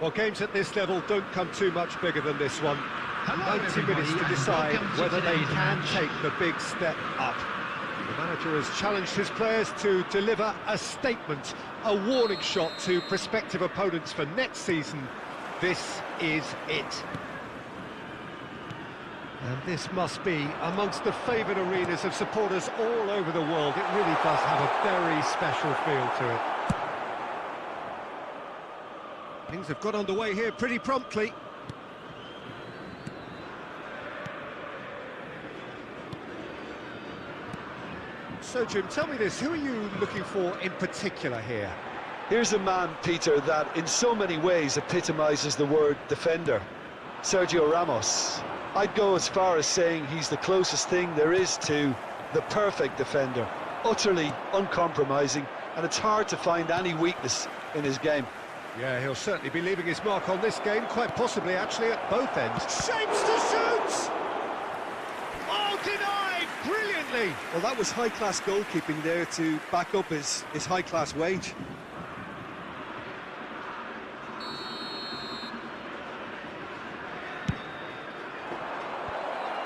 Well, games at this level don't come too much bigger than this one. 90 minutes to decide whether they can take the big step up. The manager has challenged his players to deliver a statement, a warning shot to prospective opponents for next season. This is it. And this must be amongst the favoured arenas of supporters all over the world. It really does have a very special feel to it. Things have got underway here pretty promptly. So, Jim, tell me this, who are you looking for in particular here? Here's a man, Peter, that in so many ways epitomises the word defender. Sergio Ramos. I'd go as far as saying he's the closest thing there is to the perfect defender. Utterly uncompromising, and it's hard to find any weakness in his game. Yeah, he'll certainly be leaving his mark on this game, quite possibly actually at both ends. Shapes to shoot! Oh, denied! Brilliantly! Well, that was high-class goalkeeping there to back up his high-class wage.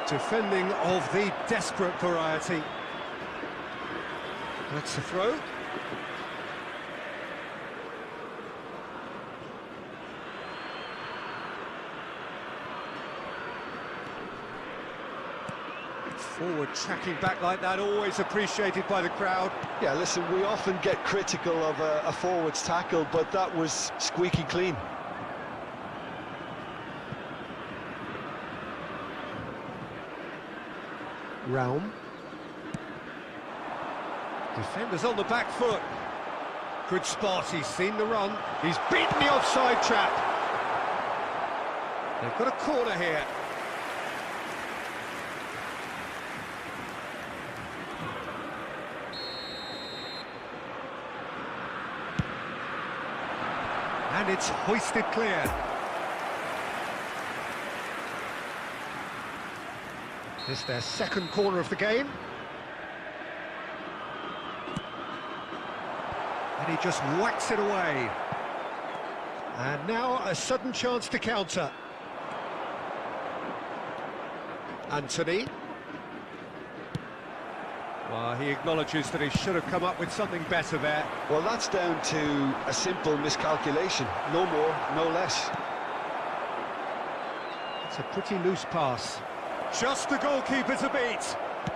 Defending of the desperate variety. That's a throw. Forward tracking back like that, always appreciated by the crowd. Yeah, listen, we often get critical of a forward's tackle, but that was squeaky clean. Realm. Defenders on the back foot. Good spot, he's seen the run. He's beaten the offside trap. They've got a corner here. And it's hoisted clear. This is their second corner of the game. And he just whacks it away. And now a sudden chance to counter. Anthony. Well, he acknowledges that he should have come up with something better there. Well, that's down to a simple miscalculation. No more, no less. It's a pretty loose pass. Just the goalkeeper to beat.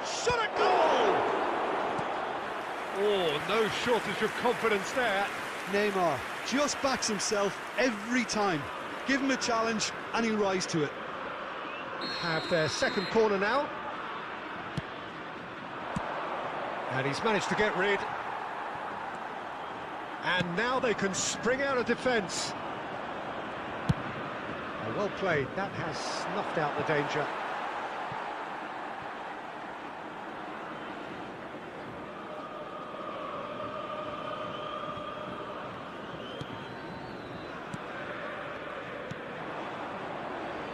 Shot at goal! Oh, no shortage of confidence there. Neymar just backs himself every time. Give him a challenge and he'll rise to it. Have their second corner now. And he's managed to get rid. And now they can spring out of defence. Well played, that has snuffed out the danger.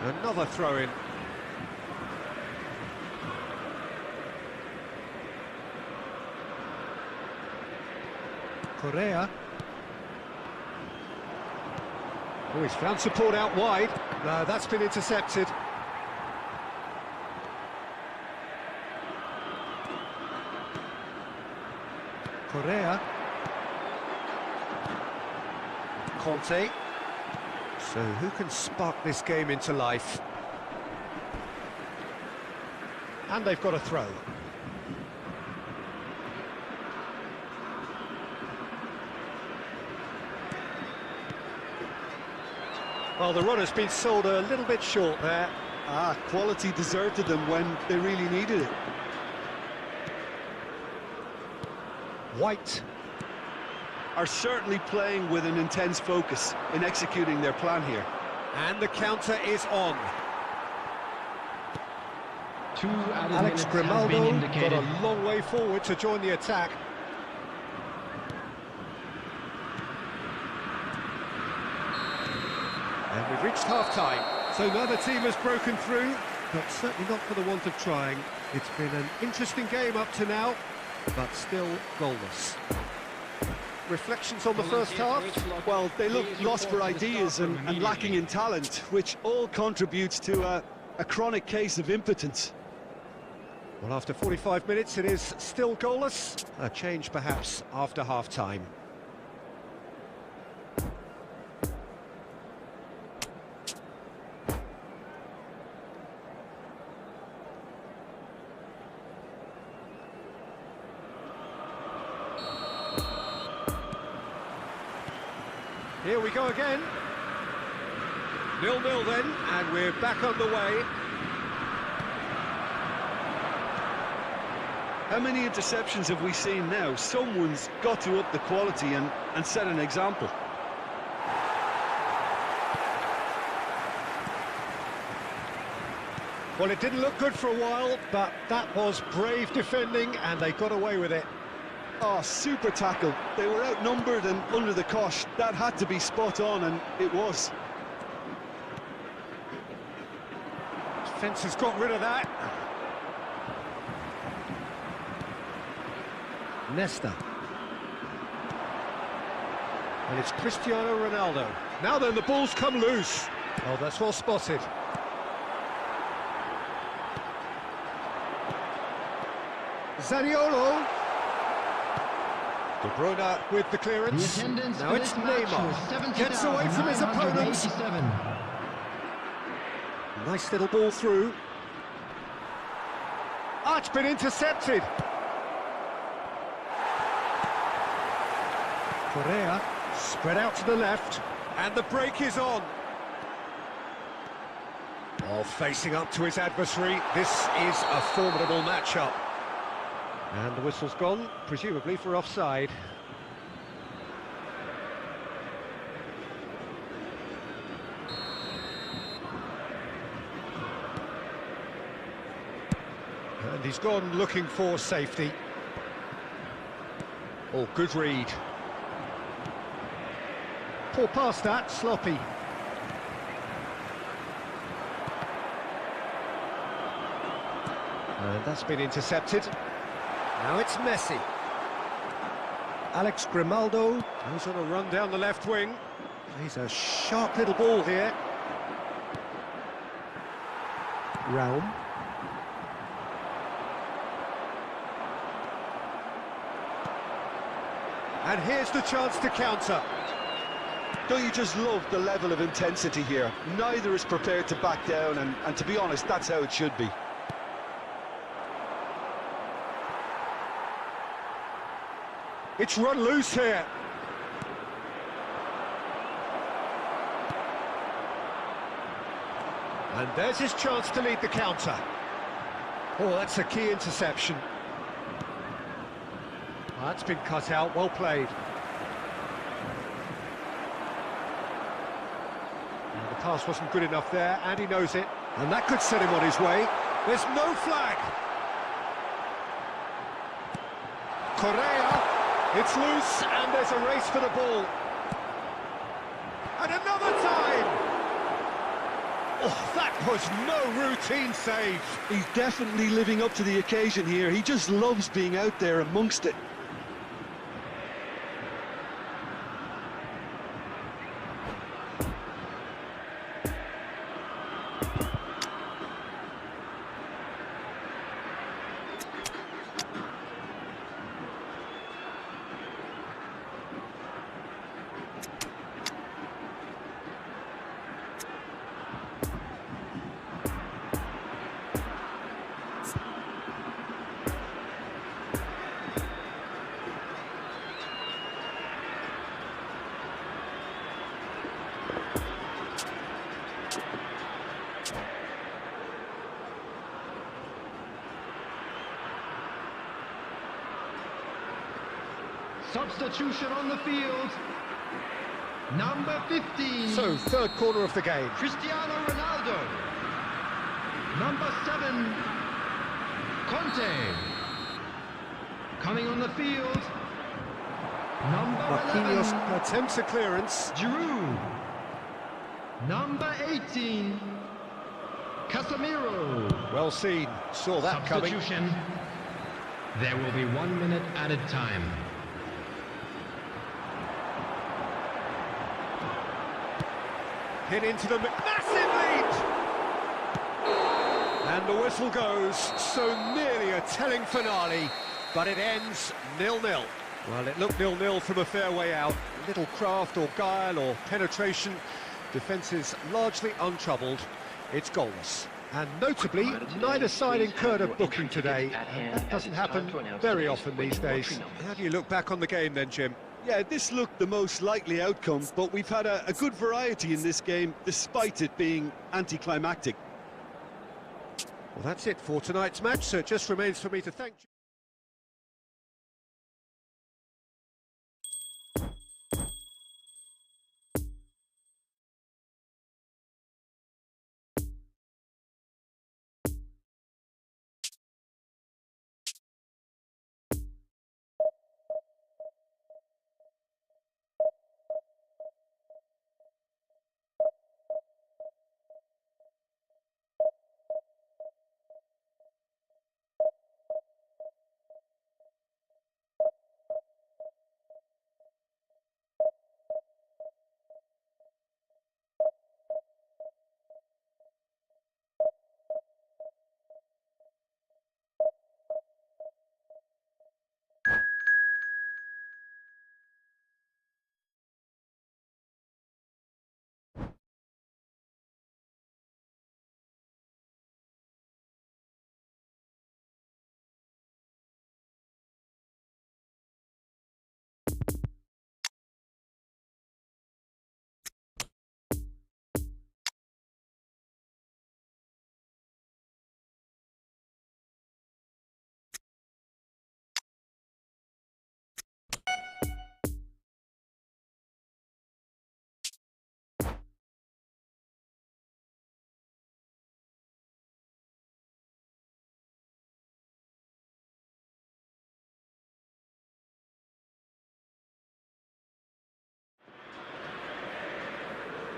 Another throw-in. Correa. Oh, he's found support out wide. No, that's been intercepted. Correa. Conte. So who can spark this game into life? And they've got a throw. Well, the runner's been sold a little bit short there. Quality deserted them when they really needed it. White. Are certainly playing with an intense focus in executing their plan here. And the counter is on. Alex Grimaldo got a long way forward to join the attack. And we've reached half-time. So neither team has broken through, but certainly not for the want of trying. It's been an interesting game up to now, but still goalless. reflections on the first half? Well, they look lost for ideas and lacking in talent, which all contributes to a chronic case of impotence. Well, after 45 minutes, it is still goalless. A change, perhaps, after half-time. Here we go again. 0-0 then, and we're back on the way. How many interceptions have we seen now? Someone's got to up the quality and set an example. Well, it didn't look good for a while, but that was brave defending, and they got away with it. Oh, super tackle. They were outnumbered and under the cosh. That had to be spot on, and it was. Defence has got rid of that. Nesta. And it's Cristiano Ronaldo. Now then, the ball's come loose. Oh, that's well spotted. Zaniolo. De Bruyne with the clearance. Now it's Neymar. Gets away from his opponent. Nice little ball through. Ah, it's been intercepted. Correa spread out to the left, and the break is on. Oh, facing up to his adversary, this is a formidable matchup. And the whistle's gone, presumably for offside. And he's gone looking for safety. Oh, good read. Poor pass that, sloppy. And that's been intercepted. Now it's Messi. Alex Grimaldo goes on a run down the left wing. He's a sharp little ball here. Raum. And here's the chance to counter. Don't you just love the level of intensity here? Neither is prepared to back down, and to be honest, that's how it should be. It's run loose here. And there's his chance to lead the counter. Oh, that's a key interception. Oh, that's been cut out, well played. And the pass wasn't good enough there, and he knows it. And that could set him on his way. There's no flag. Correa. It's loose, and there's a race for the ball. And another time! Oh, that was no routine save. He's definitely living up to the occasion here. He just loves being out there amongst it. Substitution on the field. Number 15. So, third quarter of the game. Cristiano Ronaldo. Number 7. Conte. Coming on the field. Number Marquinhos 11. attempts a clearance. Giroud. Number 18. Casemiro. Well seen, saw that coming. Substitution. There will be 1 minute added time. Hit into the massive lead! And the whistle goes, so nearly a telling finale, but it ends 0-0. Well, it looked 0-0 from a fair way out. Little craft or guile or penetration. Defence is largely untroubled. It's goalless. And notably, neither side incurred a booking today. That doesn't happen very often these days. How do you look back on the game then, Jim? Yeah, this looked the most likely outcome, but we've had a good variety in this game, despite it being anticlimactic. Well, that's it for tonight's match, so it just remains for me to thank you.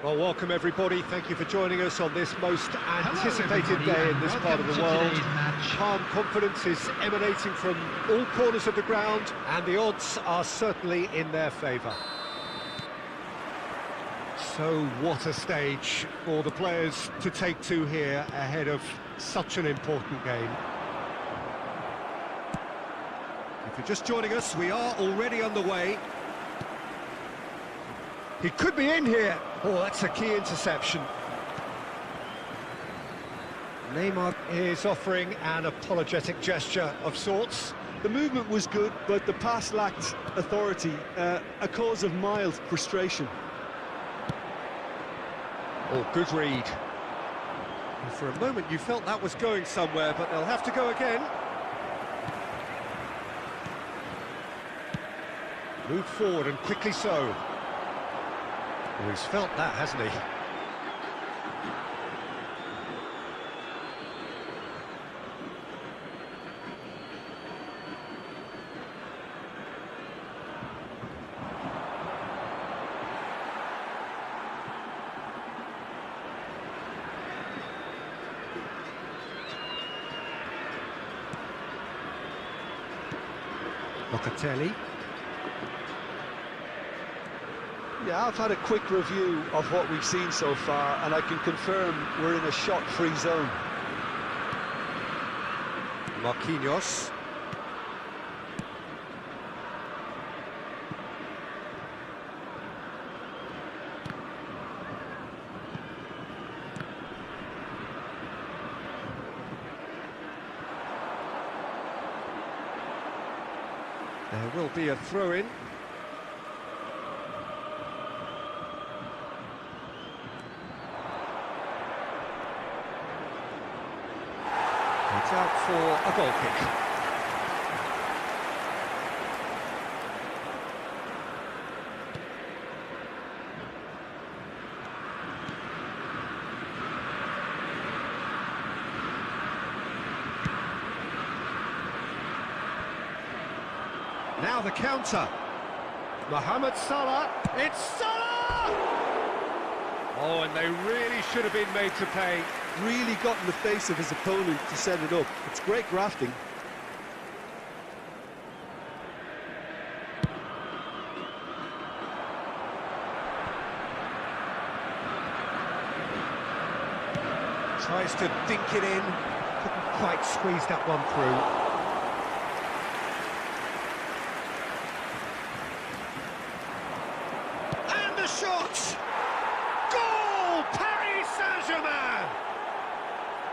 Well, welcome everybody. Thank you for joining us on this most anticipated day in this part of the world. Calm confidence is emanating from all corners of the ground, and the odds are certainly in their favour. So what a stage for the players to take to here ahead of such an important game. If you're just joining us, we are already on the way. He could be in here. Oh, that's a key interception. Neymar is offering an apologetic gesture of sorts. The movement was good, but the pass lacked authority, a cause of mild frustration. Oh, good read. And for a moment you felt that was going somewhere, but they'll have to go again. Moved forward and quickly so. Well, he's felt that, hasn't he? Locatelli. Yeah, I've had a quick review of what we've seen so far, and I can confirm we're in a shot-free zone. Marquinhos. There will be a throw-in. It's out for a goal kick. Now the counter. Mohamed Salah. It's Salah! Oh, and they really should have been made to pay. Really got in the face of his opponent to set it up. It's great grafting. Tries to dink it in. Couldn't quite squeeze that one through. And the shot! Goal! Paris Saint-Germain!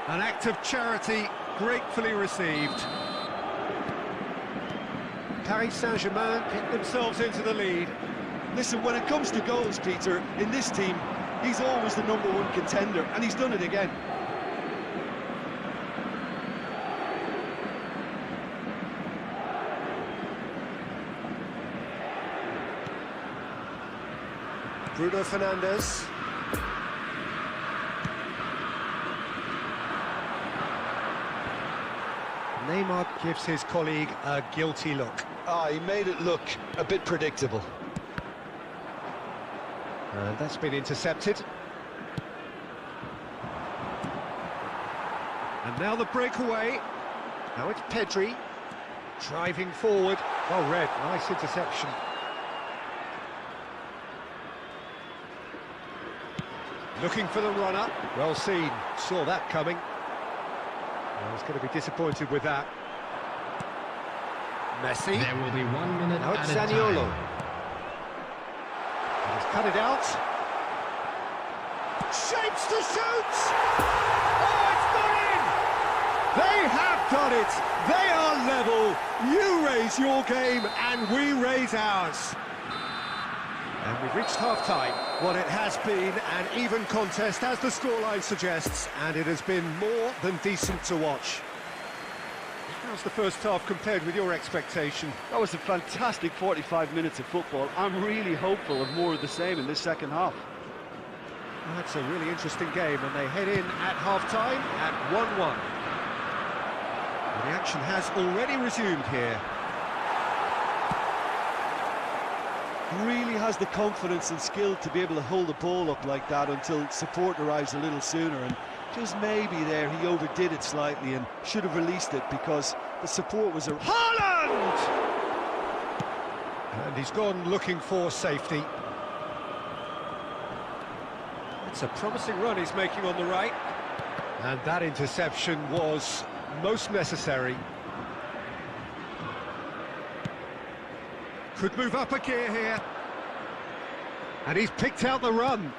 An act of charity gratefully received. Paris Saint-Germain get themselves into the lead. Listen, when it comes to goals, Peter, in this team, he's always the #1 contender, and he's done it again. Bruno Fernandes. Neymar gives his colleague a guilty look. He made it look a bit predictable. And that's been intercepted. And now the breakaway. Now it's Pedri. Driving forward. Well read, nice interception. Looking for the runner. Well seen, saw that coming. I was going to be disappointed with that. Messi. There will be 1 minute Now it's at a Zaniolo. time. He's cut it out. Shapes to shoot! Oh, it's gone in! They have done it! They are level! You raise your game and we raise ours. And we've reached half-time. Well, it has been an even contest, as the scoreline suggests, and it has been more than decent to watch. How's the first half compared with your expectation? That was a fantastic 45 minutes of football. I'm really hopeful of more of the same in this second half. Well, that's a really interesting game, and they head in at half-time at 1-1. And the action has already resumed here. Really has the confidence and skill to be able to hold the ball up like that until support arrives a little sooner, and just maybe there he overdid it slightly and should have released it because the support was a... Haaland! And he's gone looking for safety. It's a promising run he's making on the right. And that interception was most necessary. Could move up a gear here. And he's picked out the run.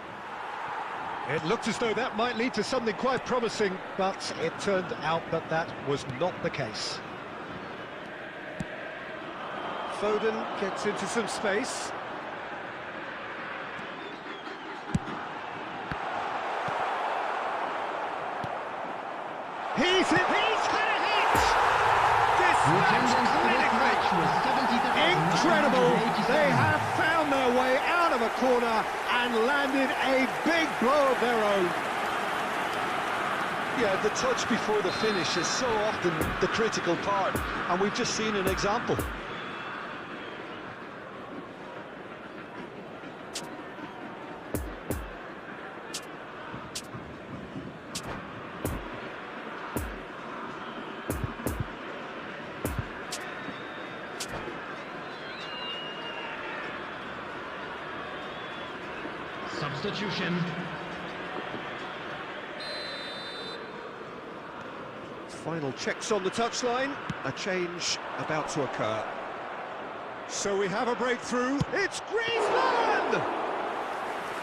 It looked as though that might lead to something quite promising, but it turned out that that was not the case. Foden gets into some space. He's had a hit! Dispatched clinically! Incredible! They have found their way out of a corner and landed a big blow of their own. Yeah, the touch before the finish is so often the critical part, and we've just seen an example. Substitution. Final checks on the touchline. A change about to occur. So we have a breakthrough. It's Griezmann!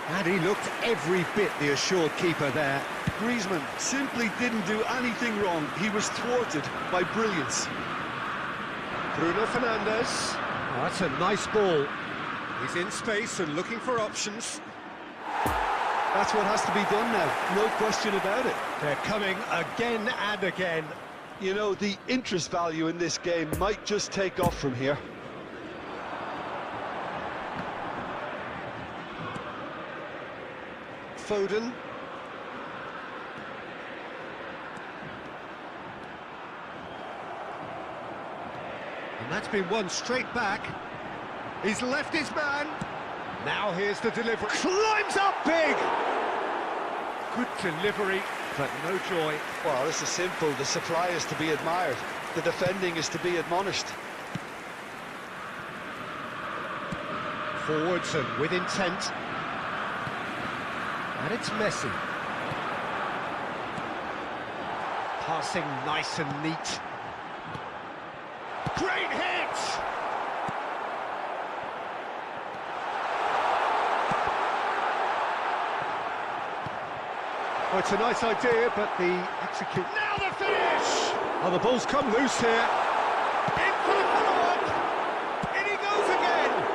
And he looked every bit the assured keeper there. Griezmann simply didn't do anything wrong. He was thwarted by brilliance. Bruno Fernandes. Oh, that's a nice ball. He's in space and looking for options. That's what has to be done now, no question about it. They're coming again and again. You know, the interest value in this game might just take off from here. Foden. And that's been won straight back. He's left his man. Now here's the delivery. Climbs up big! Good delivery, but no joy. Well, this is simple. The supply is to be admired. The defending is to be admonished. Forwards and with intent. And it's Messi. Passing nice and neat. Great hit! Oh, it's a nice idea, but the execute... Now the finish! Oh, the ball's come loose here. In for the follow-up! In he goes again!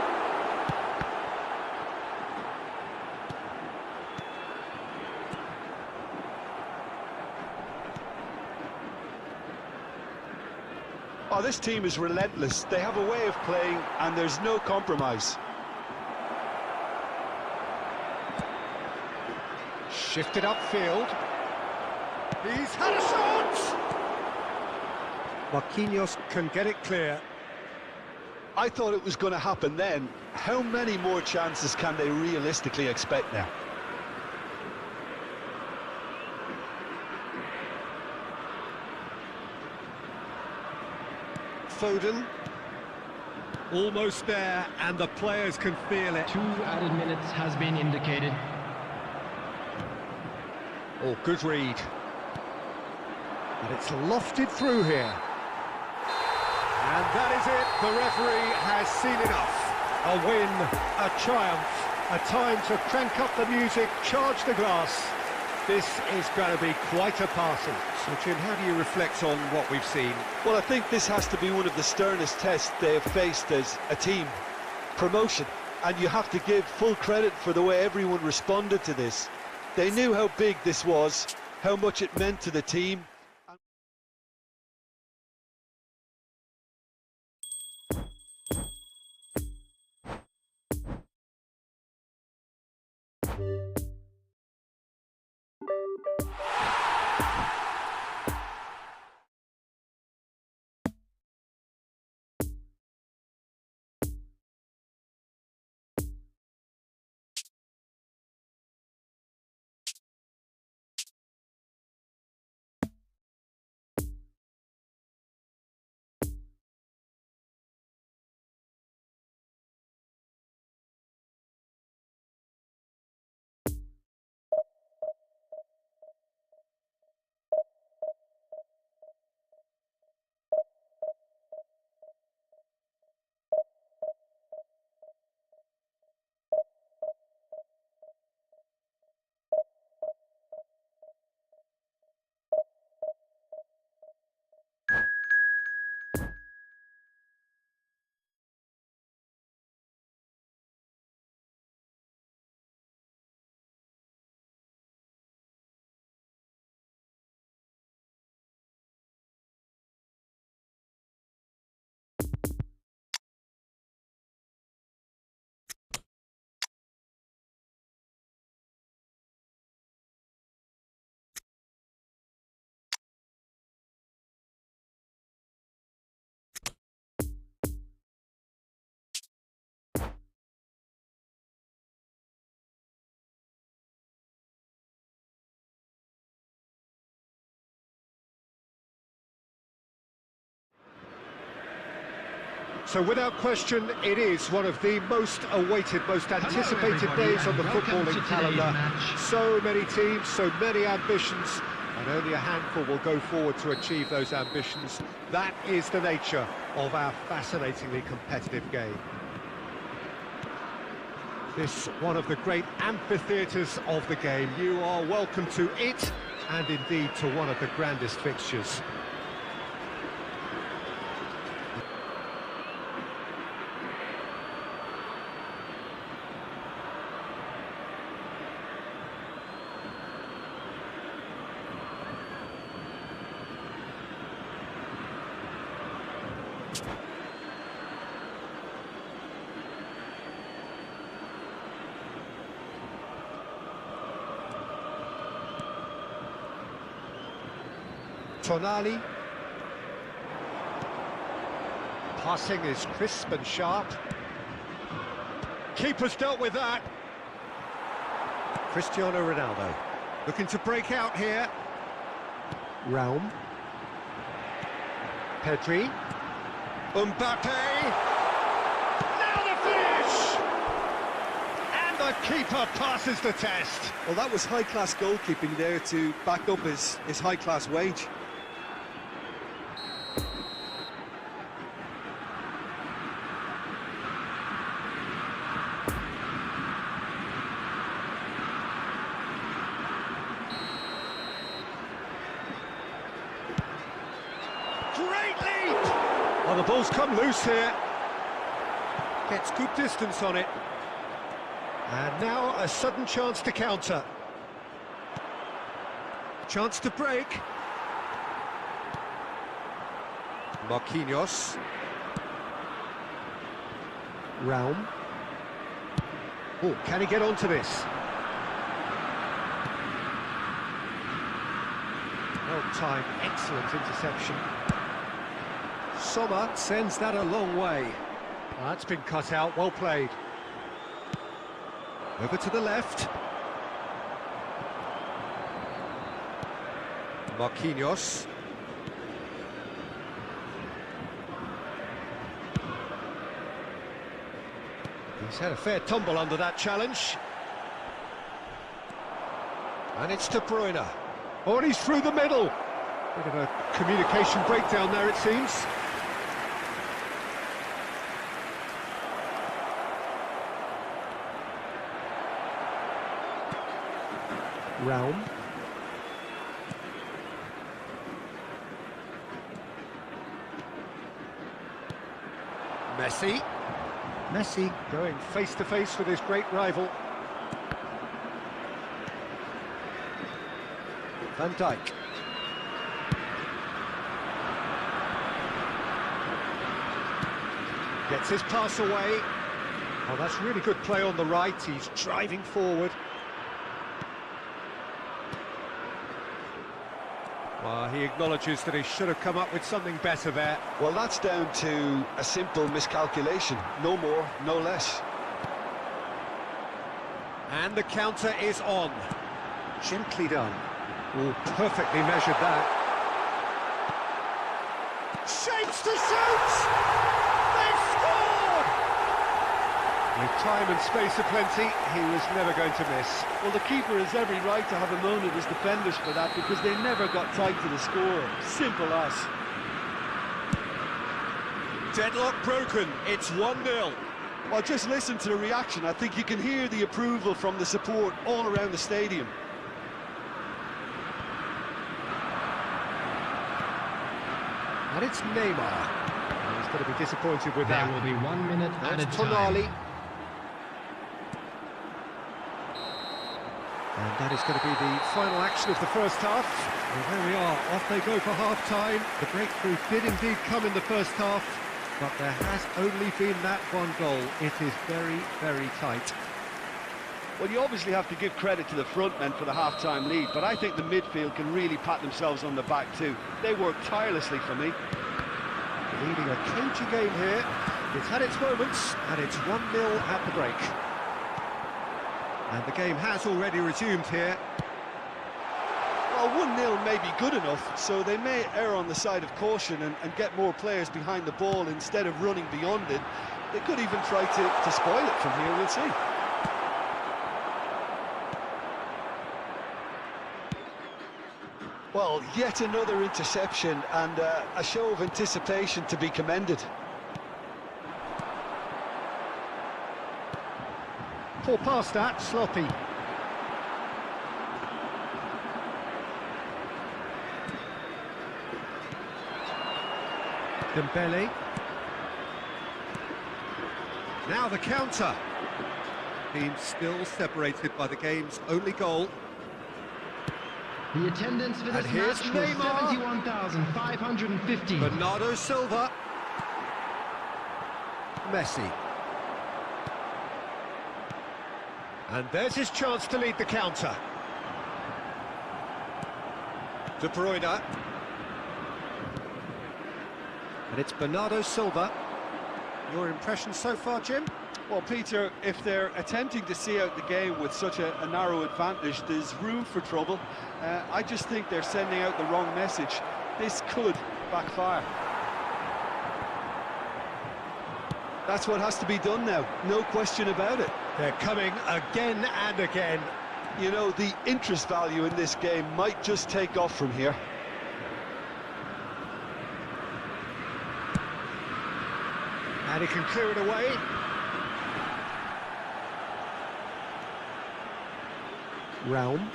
Oh, this team is relentless. They have a way of playing, and there's no compromise. Shifted upfield. He's had a shot! Marquinhos can get it clear. I thought it was going to happen then. How many more chances can they realistically expect now? Foden. Almost there, and the players can feel it. 2 added minutes has been indicated. Oh, good read. And it's lofted through here. And that is it. The referee has seen enough. A win, a triumph, a time to crank up the music, charge the glass. This is going to be quite a party. So, Jim, how do you reflect on what we've seen? Well, I think this has to be one of the sternest tests they have faced as a team. Promotion. And you have to give full credit for the way everyone responded to this. They knew how big this was, how much it meant to the team. So without question, it is one of the most awaited, most anticipated days on the footballing calendar. So many teams, so many ambitions, and only a handful will go forward to achieve those ambitions. That is the nature of our fascinatingly competitive game. This one of the great amphitheatres of the game. You are welcome to it, and indeed to one of the grandest fixtures. Tonali. Passing is crisp and sharp. Keeper's dealt with that. Cristiano Ronaldo looking to break out here. Raum. Pedri. Mbappe. Now the finish! And the keeper passes the test. Well, that was high-class goalkeeping there to back up his high-class wage. Well, the ball's come loose here. Gets good distance on it. And now a sudden chance to counter. Chance to break. Marquinhos. Raum. Oh, can he get onto this? Well timed, excellent interception. Sommer sends that a long way. That's been cut out, well played. Over to the left. Marquinhos. He's had a fair tumble under that challenge. And it's De Bruyne. Oh, and he's through the middle. Bit of a communication breakdown there, it seems. Raum. Messi. Messi going face-to-face with his great rival. Van Dijk. Gets his pass away. Oh, that's really good play on the right. He's driving forward. Well, he acknowledges that he should have come up with something better there. Well, that's down to a simple miscalculation. No more, no less. And the counter is on. Gently done. Oh, perfectly measured that. Shapes to shoot! They've scored! With time and space aplenty, he was never going to miss. Well, the keeper has every right to have a moan at his defenders for that because they never got tight to the score. Simple as. Deadlock broken. It's 1-0. Well, just listen to the reaction. I think you can hear the approval from the support all around the stadium. And it's Neymar. And he's going to be disappointed with There that. will be 1 minute added That's time. Tonali. And that is going to be the final action of the first half. Well, there we are, off they go for half-time. The breakthrough did indeed come in the first half, but there has only been that one goal. It is very, very tight. Well, you obviously have to give credit to the front men for the half-time lead, but I think the midfield can really pat themselves on the back too. They worked tirelessly for me. Leading a cagey game here. It's had its moments, and it's 1-0 at the break. And the game has already resumed here. Well, 1-0 may be good enough, so they may err on the side of caution and get more players behind the ball instead of running beyond it. They could even try to spoil it from here, we'll see. Well, yet another interception and a show of anticipation to be commended. Poor pass that, sloppy. Dembele. Now the counter. Team still separated by the game's only goal. The attendance for this And here's match was Neymar. 71,550. Bernardo Silva. Messi. And there's his chance to lead the counter. De Bruyne. And it's Bernardo Silva. Your impression so far, Jim? Well, Peter, if they're attempting to see out the game with such a narrow advantage, there's room for trouble. I just think they're sending out the wrong message. This could backfire. That's what has to be done now, no question about it. They're coming again and again. You know, the interest value in this game might just take off from here. And he can clear it away. Raum.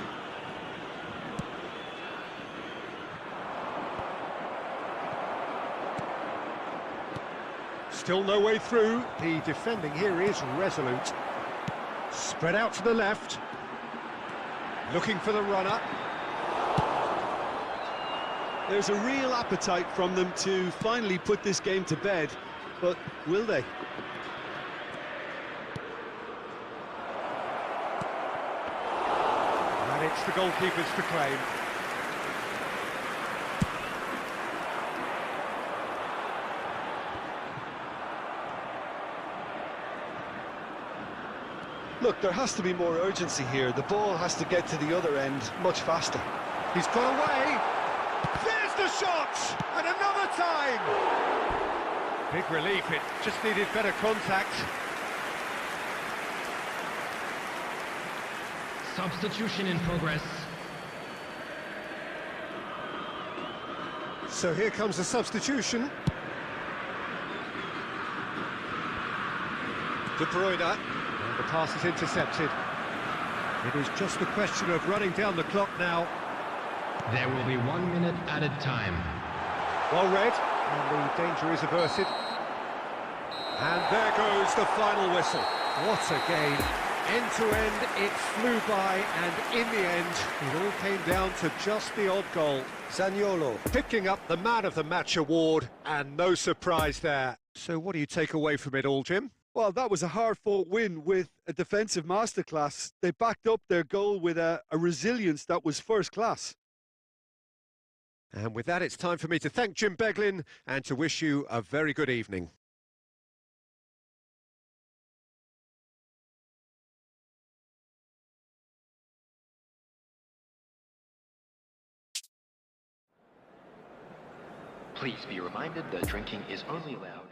Still no way through. The defending here is resolute. Spread out to the left. Looking for the runner. There's a real appetite from them to finally put this game to bed, but will they? And it's the goalkeepers to claim. Look, there has to be more urgency here. The ball has to get to the other end much faster. He's got away. There's the shot! And another time! Big relief, it just needed better contact. Substitution in progress. So here comes the substitution. De Bruyne, and the pass is intercepted. It is just a question of running down the clock now. There will be 1 minute added time. Well read, and the danger is averted. And there goes the final whistle. What a game. End to end, it flew by, and in the end, it all came down to just the odd goal. Zaniolo. Picking up the Man of the Match award, and no surprise there. So what do you take away from it all, Jim? Well, that was a hard-fought win with a defensive masterclass. They backed up their goal with a resilience that was first class. And with that, it's time for me to thank Jim Beglin and to wish you a very good evening. Please be reminded that drinking is only allowed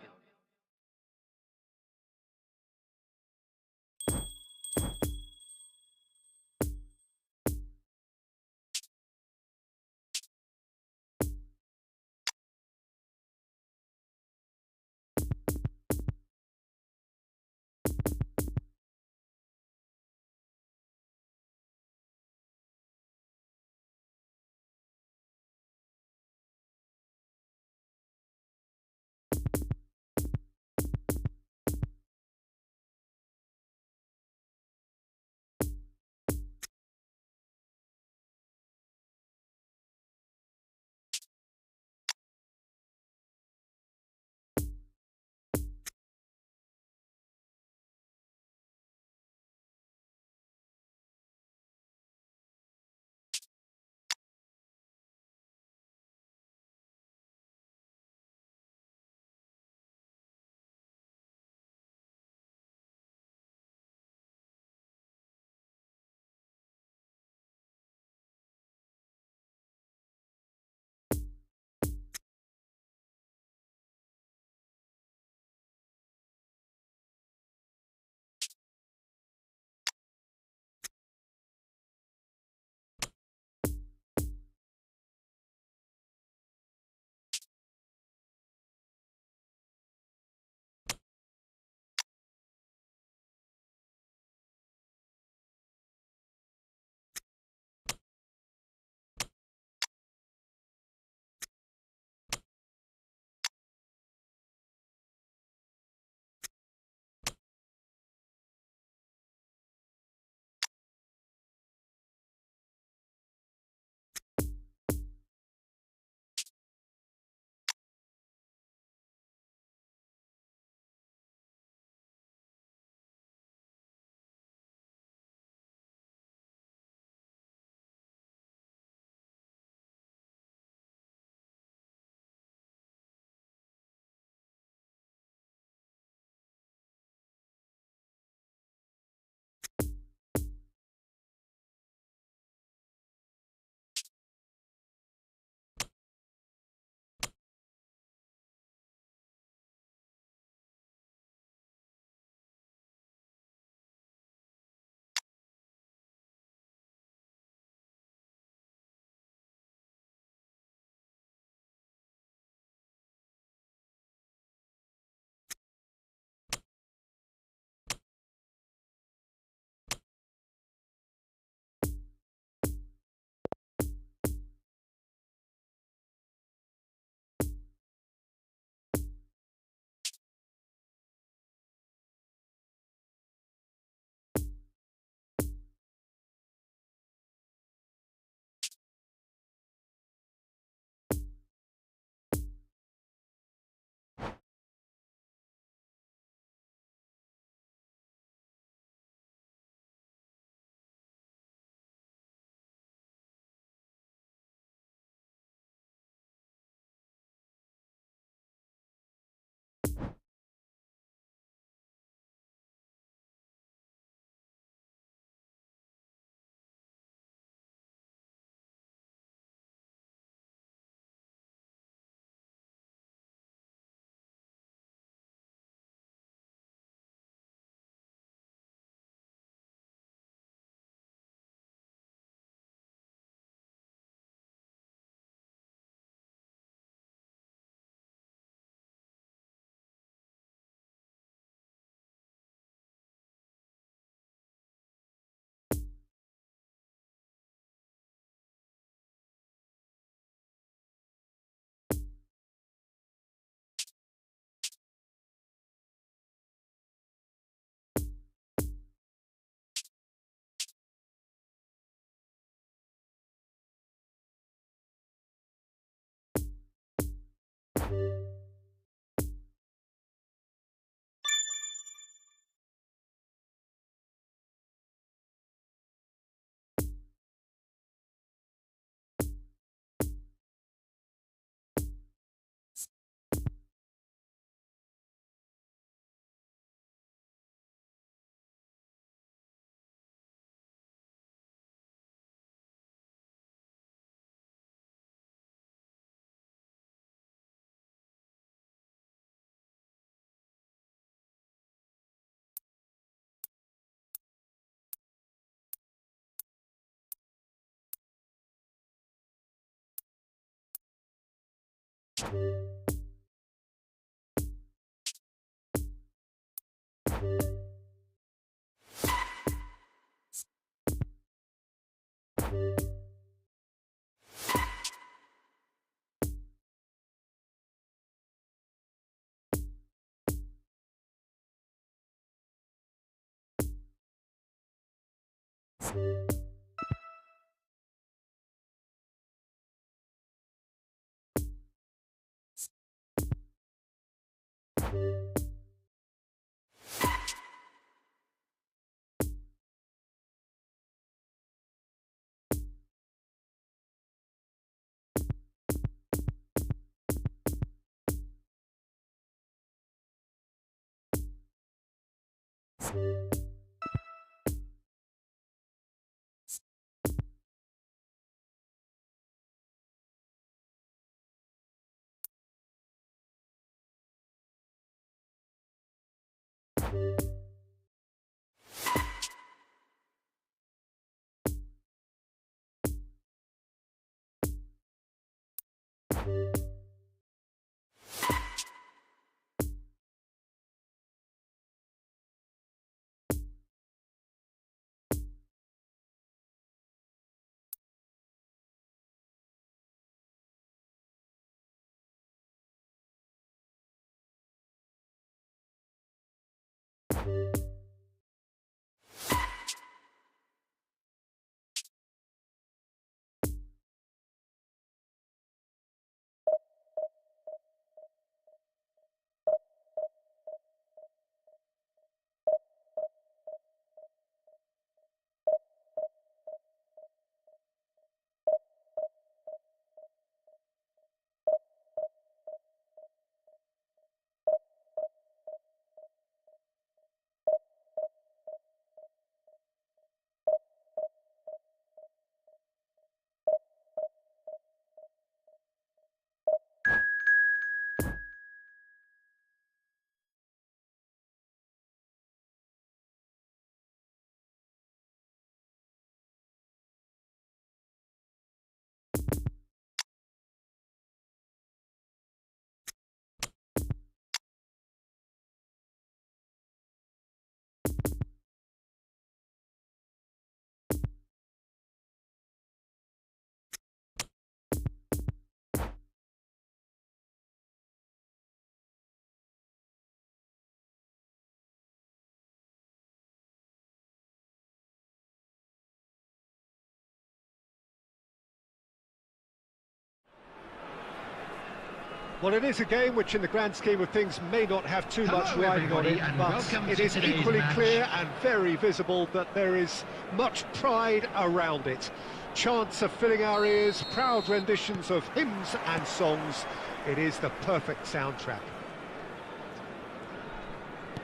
Well, it is a game which, in the grand scheme of things, may not have too much riding on it, but it is equally clear and very visible that there is much pride around it. Chants are filling our ears, proud renditions of hymns and songs. It is the perfect soundtrack.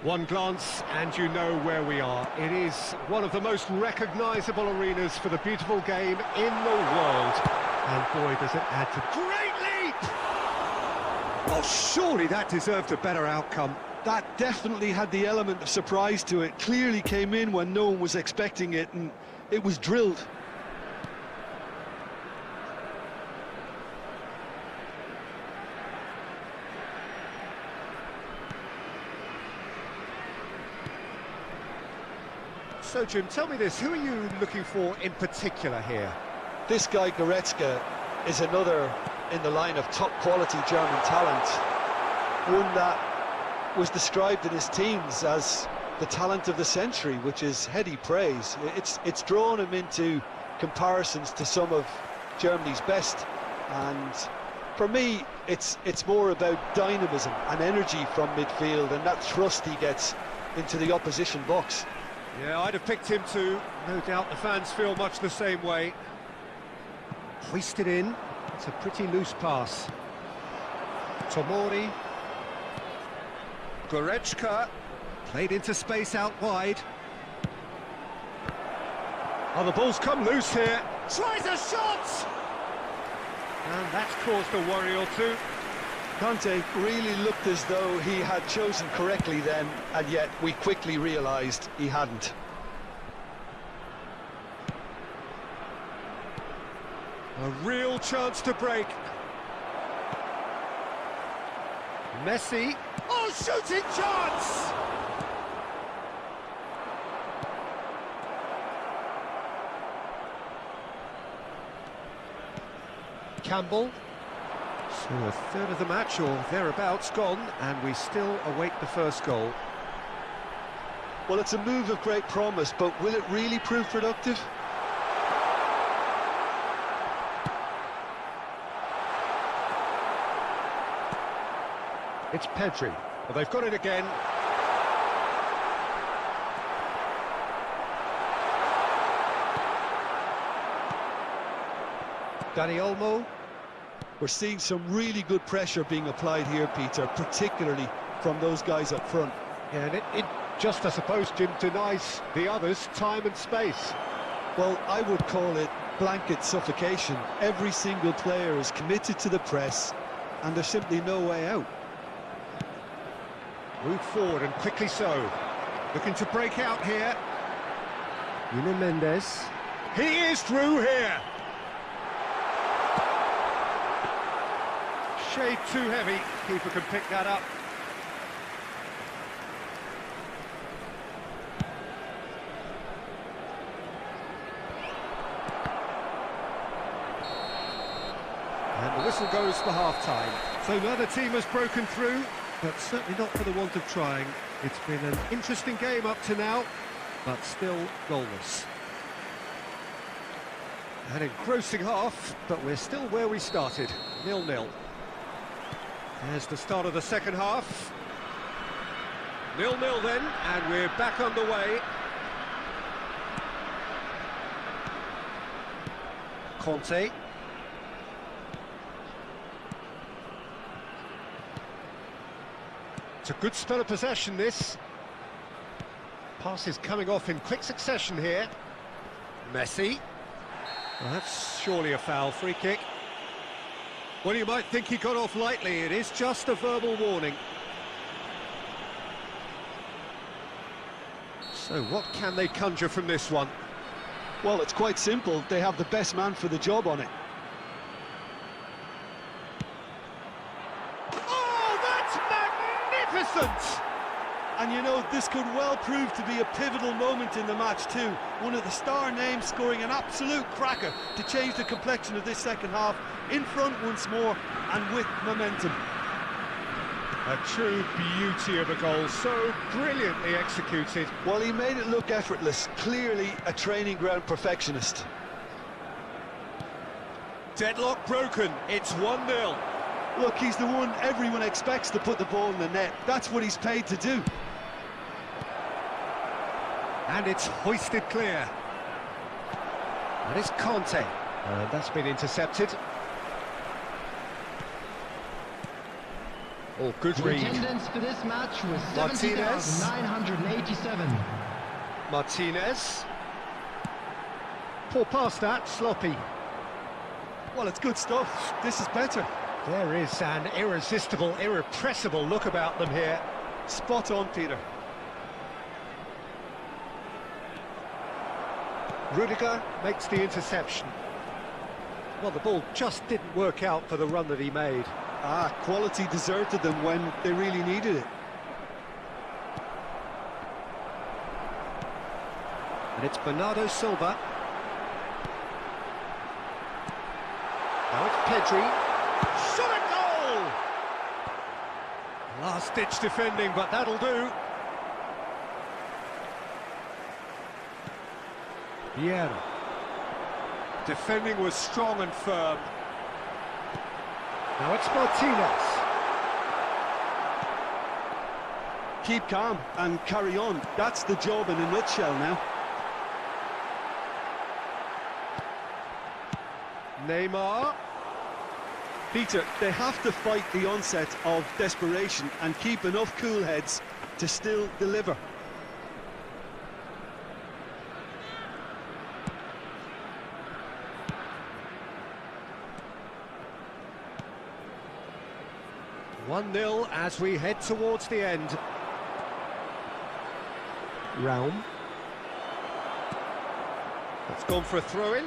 One glance and you know where we are. It is one of the most recognisable arenas for the beautiful game in the world. And boy, does it add to... Great leap! Well, surely that deserved a better outcome. That definitely had the element of surprise to it. Clearly came in when no one was expecting it, and it was drilled. So, Jim, tell me this, who are you looking for in particular here? This guy, Goretzka, is another in the line of top-quality German talent. One that was described in his teens as the talent of the century, which is heady praise. It's drawn him into comparisons to some of Germany's best, and For me, it's more about dynamism and energy from midfield, and that thrust he gets into the opposition box. Yeah, I'd have picked him too. No doubt the fans feel much the same way. Hoisted in. It's a pretty loose pass. Tomori. Goretzka. Played into space out wide. Oh, the ball's come loose here. Tries a shot! And that's caused a worry or two. Conte really looked as though he had chosen correctly then, and yet we quickly realised he hadn't. A real chance to break. Messi. Oh, shooting chance! Campbell. So a third of the match or thereabouts gone, and we still await the first goal. Well, it's a move of great promise, but will it really prove productive? It's Pedri. Well, they've got it again. Dani Olmo. We're seeing some really good pressure being applied here, Peter, particularly from those guys up front. Yeah, and it just, I suppose, Jim, denies the others time and space. Well, I would call it blanket suffocation. Every single player is committed to the press, and there's simply no way out. Move forward, and quickly so. Looking to break out here. Nuno Mendes. He is through here. Shade too heavy. Keeper can pick that up. And the whistle goes for half-time. So now the team has broken through, but certainly not for the want of trying. It's been an interesting game up to now, but still goalless. An engrossing half, but we're still where we started, 0-0. There's the start of the second half. 0-0 then, and we're back underway. Conte. It's a good spell of possession, this. Pass is coming off in quick succession here. Messi. Well, that's surely a foul. Free kick. Well, you might think he got off lightly. It is just a verbal warning. So what can they conjure from this one? Well, it's quite simple. They have the best man for the job on it. Oh, that's magnificent! And you know, this could well prove to be a pivotal moment in the match too. One of the star names scoring an absolute cracker to change the complexion of this second half. In front once more and with momentum. A true beauty of a goal, so brilliantly executed. Well, he made it look effortless. Clearly a training ground perfectionist. Deadlock broken, it's 1-0. Look, he's the one everyone expects to put the ball in the net. That's what he's paid to do. And it's hoisted clear. That is Conte. And that's been intercepted. Oh, good The read. attendance for this match was Martinez. 70,987. Martinez. Poor pass that, sloppy. Well, it's good stuff. This is better. There is an irresistible, irrepressible look about them here. Spot on, Peter. Rudiger makes the interception. Well, the ball just didn't work out for the run that he made. Quality deserted them when they really needed it. And it's Bernardo Silva. Now it's Pedri. Shot a goal! Last-ditch defending, but that'll do. Vieira. Defending was strong and firm. Now it's Martinez. Keep calm and carry on. That's the job in a nutshell now. Neymar. Peter, they have to fight the onset of desperation and keep enough cool heads to still deliver. One 0 as we head towards the end. Realm. It's gone for a throw-in.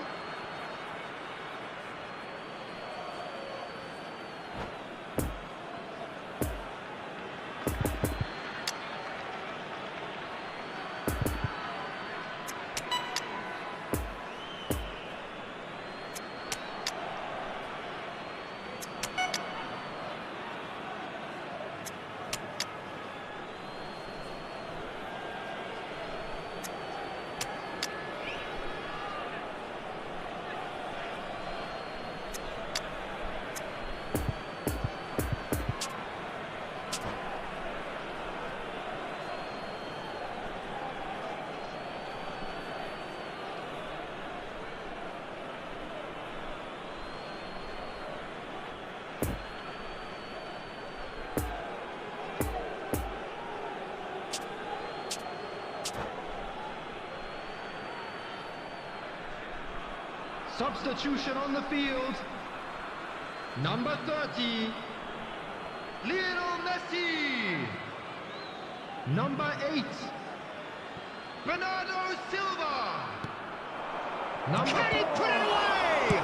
Substitution on the field. Number 30, Lionel Messi. Number 8, Bernardo Silva. Number Can he 4, put it away?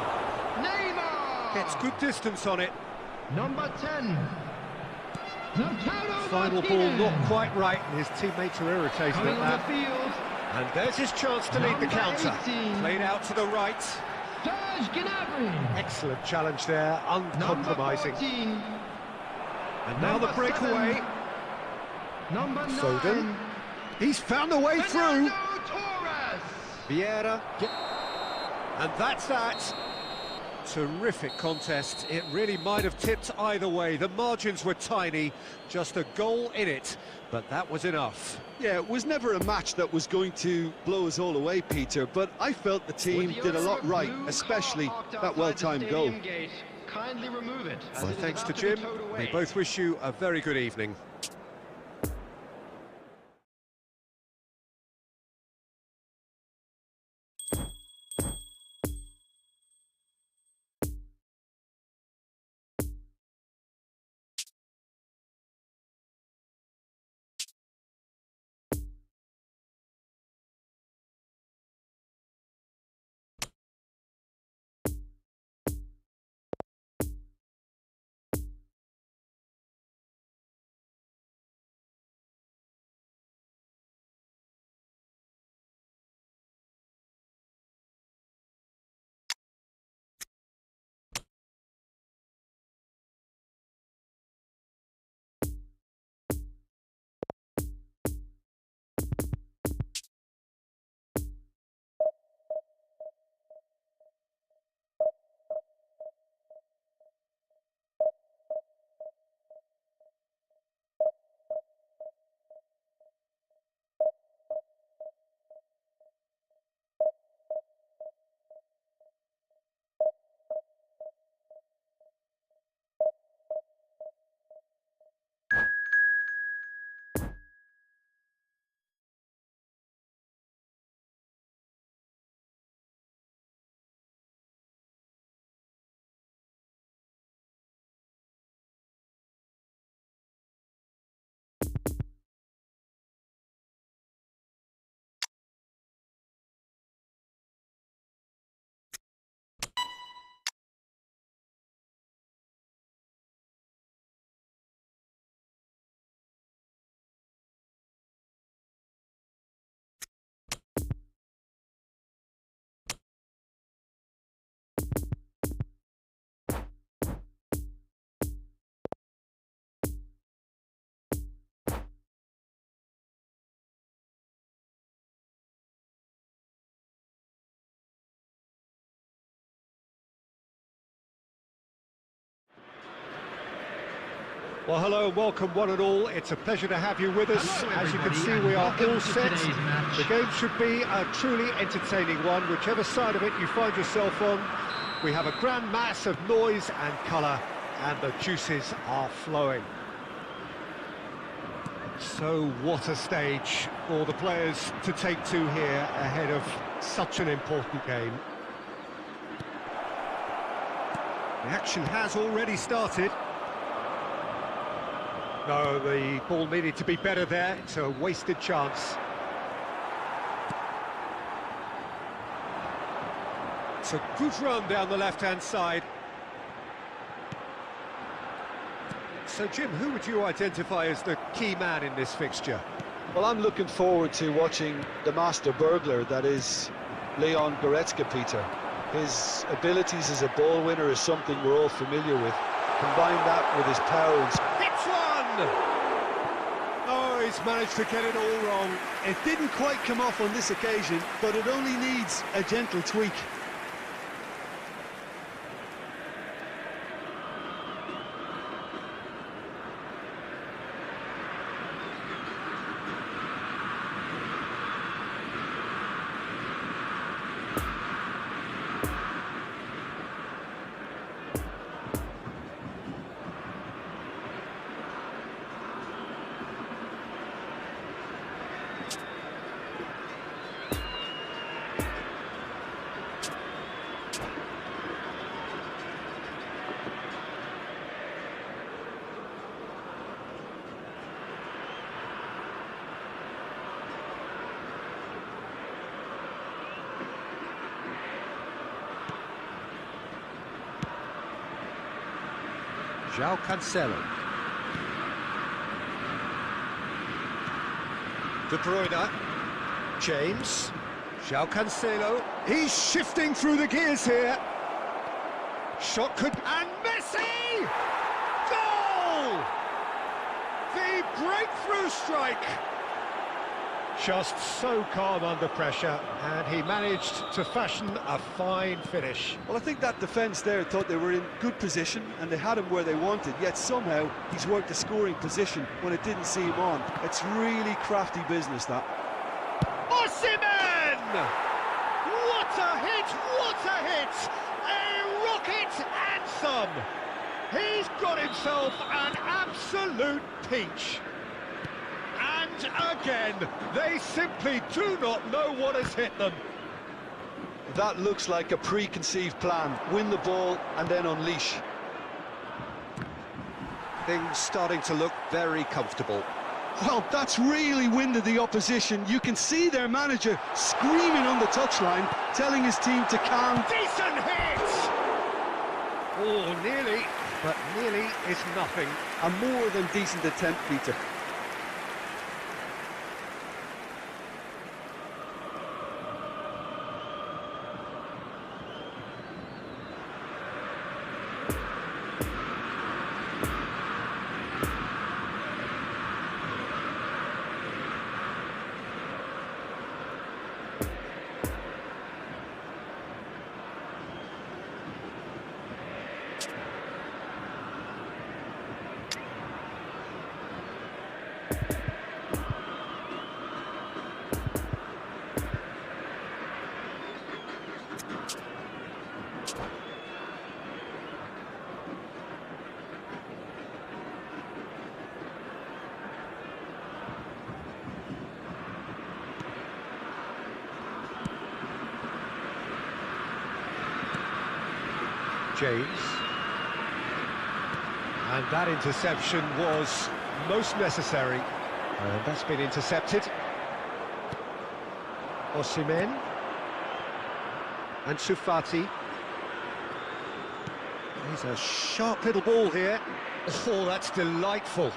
Neymar. Gets good distance on it. Number 10, Lautaro Final ball Martinez. not quite right, and his teammates are irritated Coming at on the that. field, And there's his chance to lead the Number counter. 18. Played out to the right. Serge Gnabry. Excellent challenge there, uncompromising. Number 14, And now the Number breakaway. 7. Number 9, Foden. He's found a way through. Fernando Torres. Vieira. And that's that. Terrific contest. It really might have tipped either way. The margins were tiny, just a goal in it, but that was enough. Yeah, it was never a match that was going to blow us all away, Peter, but I felt the team With the did a owner lot of right, blue especially car parked that outside the well-timed goal. stadium gate, kindly remove it, as Well, it is thanks to about be Jim. towed We away. both wish you a very good evening. Well, hello, welcome one and all. It's a pleasure to have you with us. Hello, As you can everybody, see, and we are welcome all to set. today's match. The game should be a truly entertaining one, whichever side of it you find yourself on. We have a grand mass of noise and colour, and the juices are flowing. So what a stage for the players to take to here ahead of such an important game. The action has already started. No, the ball needed to be better there. It's a wasted chance. It's a good run down the left-hand side. So, Jim, who would you identify as the key man in this fixture? Well, I'm looking forward to watching the master burglar, that is Leon Goretzka, Peter. His abilities as a ball winner is something we're all familiar with. Combine that with his power and Hits one! Oh, he's managed to get it all wrong. It didn't quite come off on this occasion, but it only needs a gentle tweak. João Cancelo. De Bruyne. James. João Cancelo. He's shifting through the gears here. Shot could... And Messi! Goal! The breakthrough strike! Just so calm under pressure, and he managed to fashion a fine finish. Well, I think that defence there thought they were in good position and they had him where they wanted, yet somehow he's worked a scoring position when it didn't see him on. It's really crafty business, that. Osimhen! What a hit! What a hit! A rocket anthem! He's got himself an absolute peach. And again, they simply do not know what has hit them. that looks like a preconceived plan. Win the ball and then unleash. Things starting to look very comfortable. Well, that's really winded the opposition. You can see their manager screaming on the touchline, telling his team to calm. Decent hit! Oh, nearly, but nearly is nothing. A more than decent attempt, Peter. James. And that interception was most necessary. And that's been intercepted. Osimhen. And Sufati. He's a sharp little ball here. Oh, that's delightful.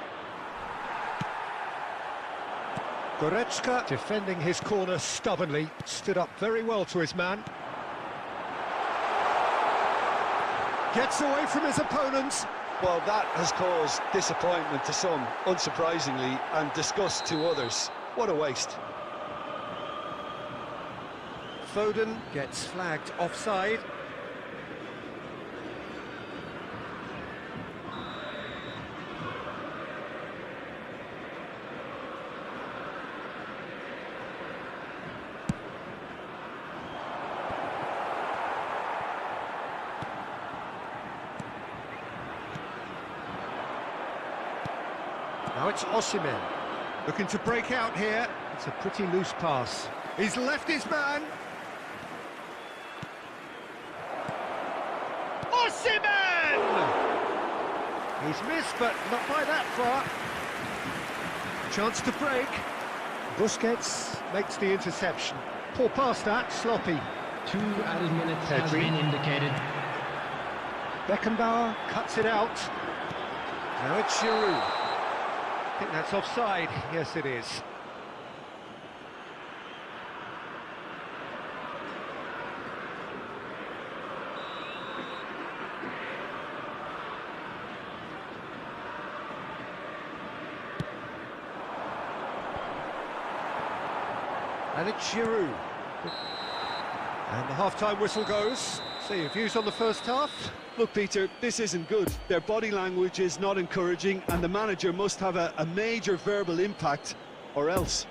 Goretzka defending his corner stubbornly, stood up very well to his man. Gets away from his opponents. Well, that has caused disappointment to some, unsurprisingly, and disgust to others. What a waste. Foden gets flagged offside. Now it's Osimhen. Looking to break out here. It's a pretty loose pass. He's left his man. Osimhen! He's missed, but not by that far. Chance to break. Busquets makes the interception. Poor pass that, sloppy. 2 added minutes has been indicated. Beckenbauer cuts it out. Now it's Giroud. I think that's offside. Yes, it is. And it's Giroud. And the half-time whistle goes. So your views on the first half? Look, Peter, this isn't good. Their body language is not encouraging, and the manager must have a major verbal impact, or else.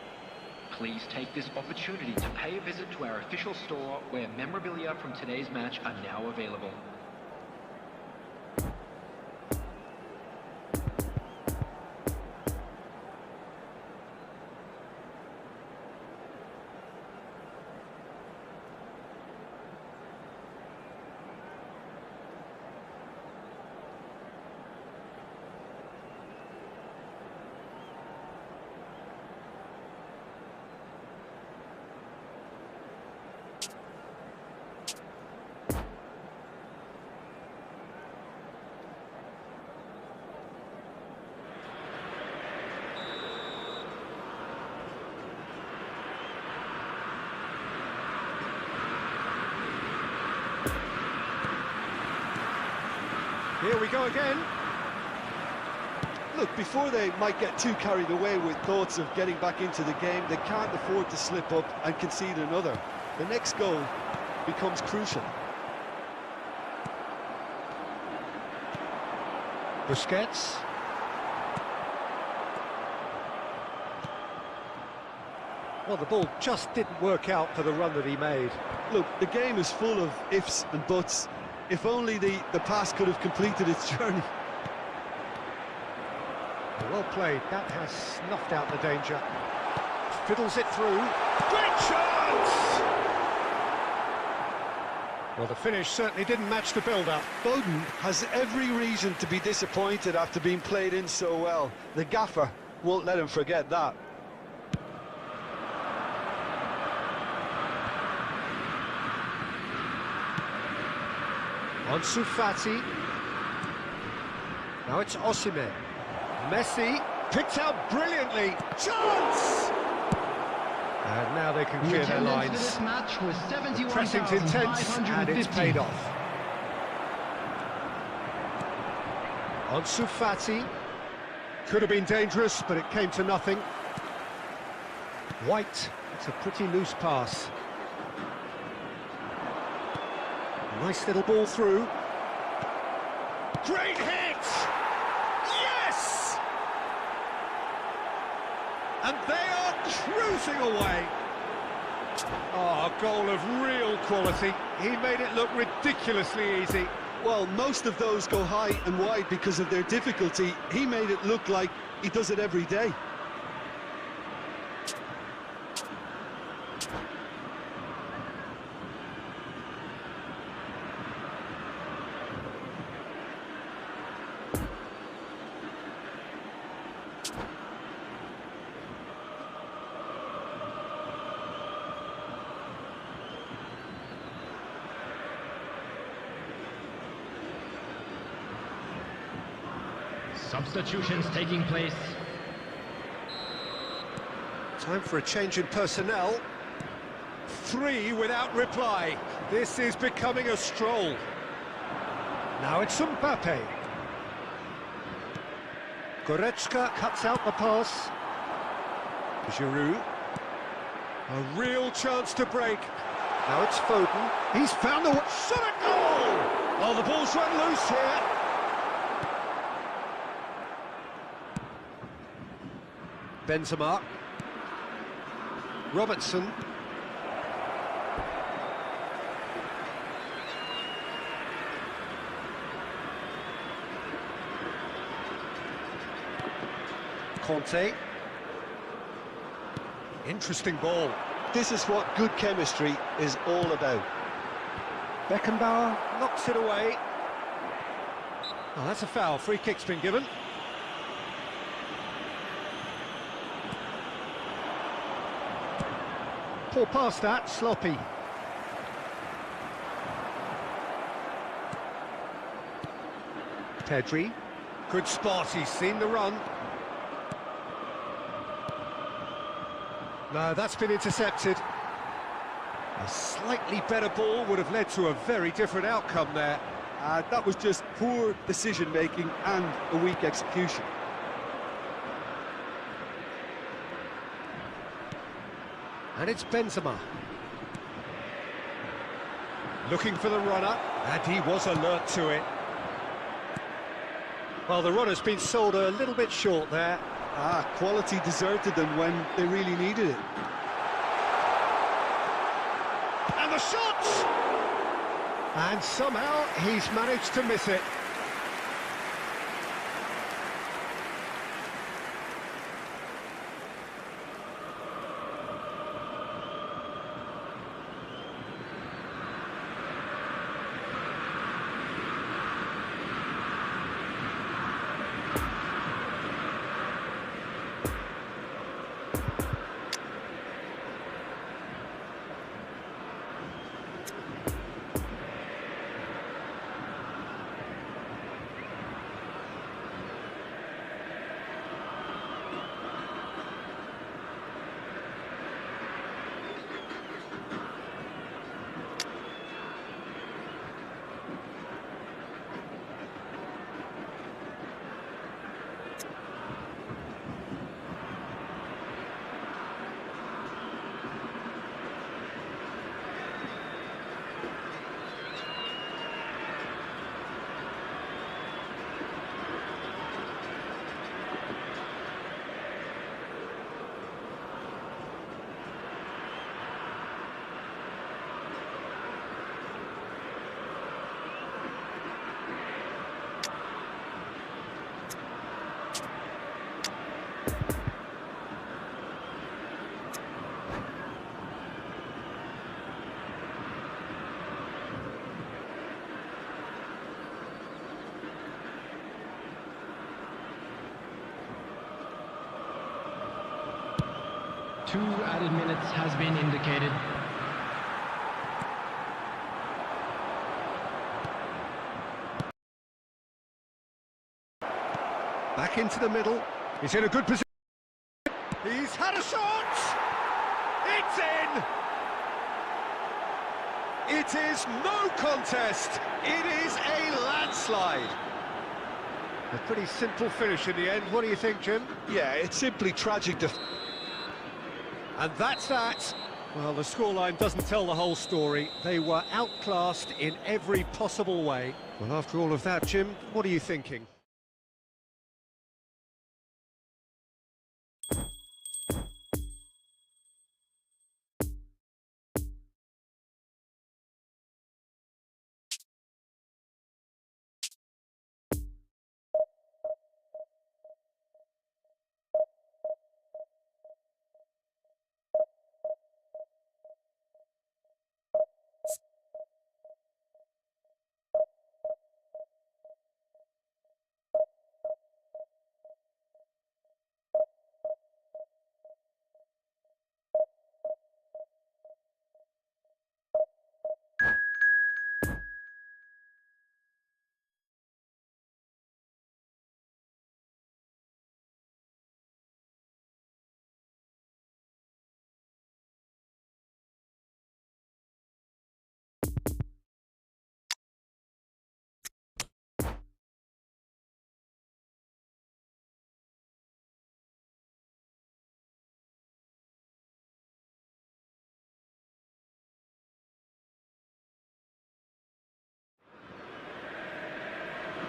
Please take this opportunity to pay a visit to our official store where memorabilia from today's match are now available. Here we go again. Look, before they might get too carried away with thoughts of getting back into the game, they can't afford to slip up and concede another. The next goal becomes crucial. Busquets. Well, the ball just didn't work out for the run that he made. Look, the game is full of ifs and buts. If only the pass could have completed its journey. Well played. That has snuffed out the danger. Fiddles it through. Great chance! Well, the finish certainly didn't match the build-up. Foden has every reason to be disappointed after being played in so well. The gaffer won't let him forget that. Ansu Fati. Now it's Osimhen. Messi picked out brilliantly. Chance! And now they can The clear their attendance for lines. this match was Pressing's intense and it's 71,550. paid off. Ansu Fati. Could have been dangerous, but it came to nothing. White. It's a pretty loose pass. Nice little ball through. Great hit! Yes! And they are cruising away. Oh, a goal of real quality. He made it look ridiculously easy. Well, most of those go high and wide because of their difficulty. He made it look like he does it every day. Substitutions taking place. Time for a change in personnel. 3 without reply. This is becoming a stroll. Now it's Mbappe. Goretzka cuts out the pass. Giroud. A real chance to break. Now it's Foden. He's found the shot at goal! Oh, the ball's run loose here. Benzema. Robertson. Conte. Interesting ball. This is what good chemistry is all about. Beckenbauer knocks it away. Oh, that's a foul. Free kick's been given. Poor pass that, sloppy. Pedri. Good spot, he's seen the run. No, that's been intercepted. A slightly better ball would have led to a very different outcome there. That was just poor decision-making and a weak execution. And it's Benzema. Looking for the runner, and he was alert to it. Well, the runner's been sold a little bit short there. Quality deserted them when they really needed it. And the shot! And somehow he's managed to miss it. Two added minutes has been indicated. Back into the middle. He's in a good position. He's had a shot! It's in! It is no contest. It is a landslide. A pretty simple finish in the end. What do you think, Jim? Yeah, it's simply tragic to... And that's that. Well, the scoreline doesn't tell the whole story. They were outclassed in every possible way. Well, after all of that, Jim, what are you thinking?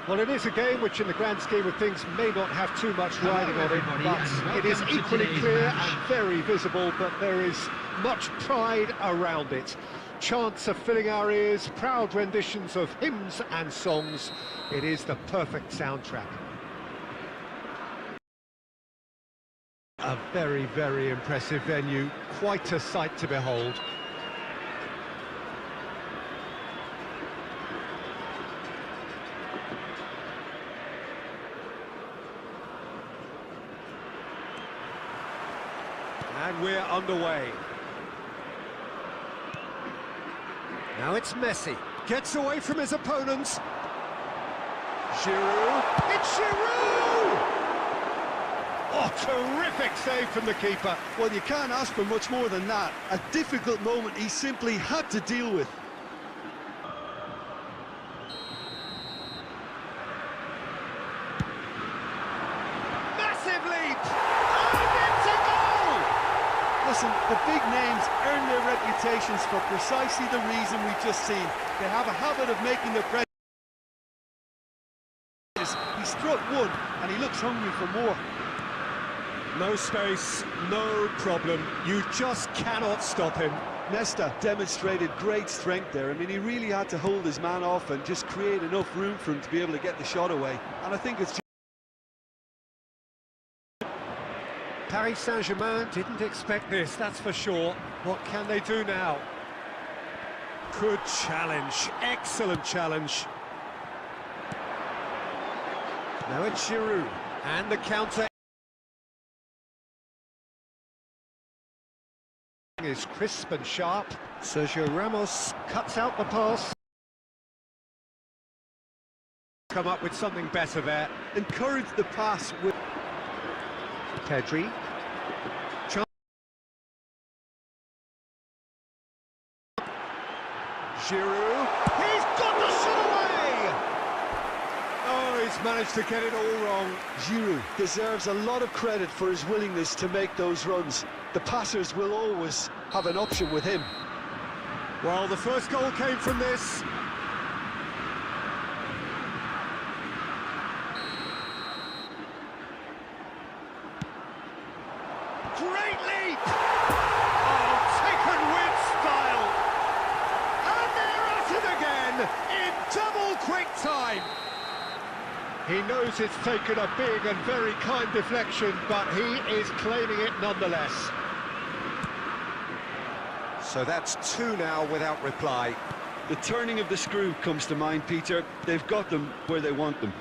Well, it is a game which, in the grand scheme of things, may not have too much riding on it, but it is equally clear and very visible that there is much pride around it. Chants are filling our ears, proud renditions of hymns and songs. It is the perfect soundtrack. A very, very impressive venue, quite a sight to behold. And we're underway. Now it's Messi. Gets away from his opponents. Giroud. It's Giroud! Oh, terrific save from the keeper. Well, you can't ask for much more than that. A difficult moment he simply had to deal with. Massive leap! And it's a goal! Listen, the big names earn their reputations for precisely the reason we've just seen. They have a habit of making their presence. He struck one, and he looks hungry for more. No space, no problem. You just cannot stop him. Nesta demonstrated great strength there. I mean, he really had to hold his man off and just create enough room for him to be able to get the shot away. And I think it's... Paris Saint-Germain didn't expect this, that's for sure. What can they do now? Good challenge, excellent challenge. Now it's Giroud, and the counter is crisp and sharp. Sergio Ramos cuts out the pass. Come up with something better there. Encourage the pass with... Pedri. Giroud. He's got the shot away! Oh, he's managed to get it all wrong. Giroud deserves a lot of credit for his willingness to make those runs. The passers will always have an option with him. Well, the first goal came from this. Great leap! Oh, taken with style! And they're at it again in double quick time. He knows it's taken a big and very kind deflection, but he is claiming it nonetheless. So that's two now without reply. The turning of the screw comes to mind, Peter. They've got them where they want them.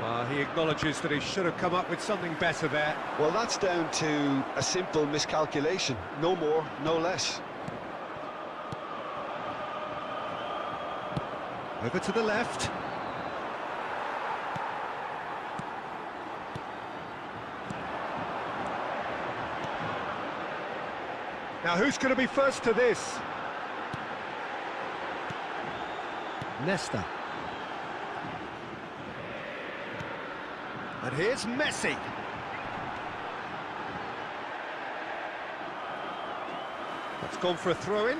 Well, he acknowledges that he should have come up with something better there. Well, that's down to a simple miscalculation. No more, no less. Over to the left. Now, who's going to be first to this? Nesta. And here's Messi. That's gone for a throw-in.